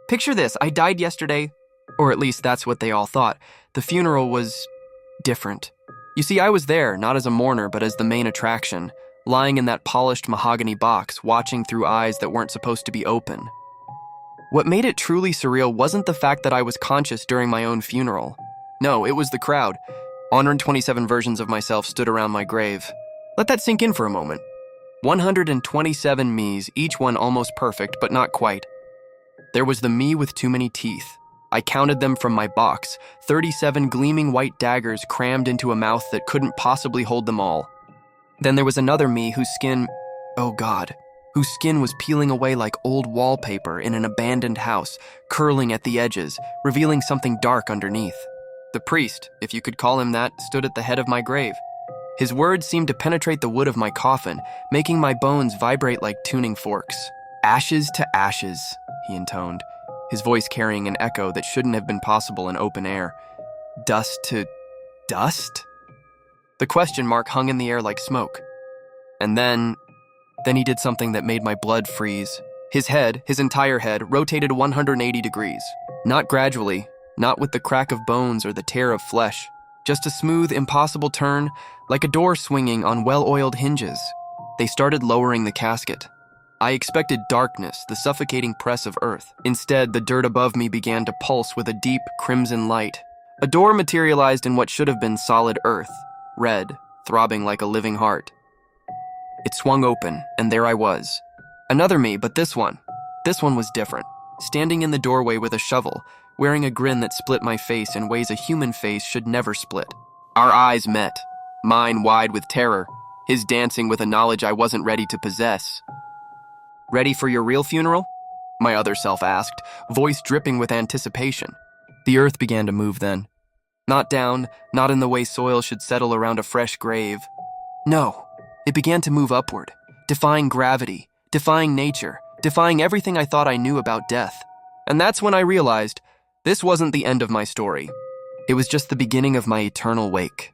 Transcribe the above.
Picture this, I died yesterday, or at least that's what they all thought. The funeral was different. You see, I was there, not as a mourner, but as the main attraction, lying in that polished mahogany box, watching through eyes that weren't supposed to be open. What made it truly surreal wasn't the fact that I was conscious during my own funeral. No, it was the crowd. 127 versions of myself stood around my grave. Let that sink in for a moment. 127 me's, each one almost perfect, but not quite. There was the me with too many teeth. I counted them from my box, 37 gleaming white daggers crammed into a mouth that couldn't possibly hold them all. Then there was another me whose skin, oh God, whose skin was peeling away like old wallpaper in an abandoned house, curling at the edges, revealing something dark underneath. The priest, if you could call him that, stood at the head of my grave. His words seemed to penetrate the wood of my coffin, making my bones vibrate like tuning forks. "Ashes to ashes," he intoned, his voice carrying an echo that shouldn't have been possible in open air. "Dust to dust?" The question mark hung in the air like smoke. And then he did something that made my blood freeze. His head, his entire head, rotated 180 degrees. Not gradually, not with the crack of bones or the tear of flesh. Just a smooth, impossible turn, like a door swinging on well-oiled hinges. They started lowering the casket. I expected darkness, the suffocating press of earth. Instead, the dirt above me began to pulse with a deep, crimson light. A door materialized in what should have been solid earth, red, throbbing like a living heart. It swung open, and there I was. Another me, but this one was different. Standing in the doorway with a shovel, wearing a grin that split my face in ways a human face should never split. Our eyes met, mine wide with terror, his dancing with a knowledge I wasn't ready to possess. "Ready for your real funeral?" my other self asked, voice dripping with anticipation. The earth began to move then. Not down, not in the way soil should settle around a fresh grave. No, it began to move upward, defying gravity, defying nature, defying everything I thought I knew about death. And that's when I realized this wasn't the end of my story. It was just the beginning of my eternal wake.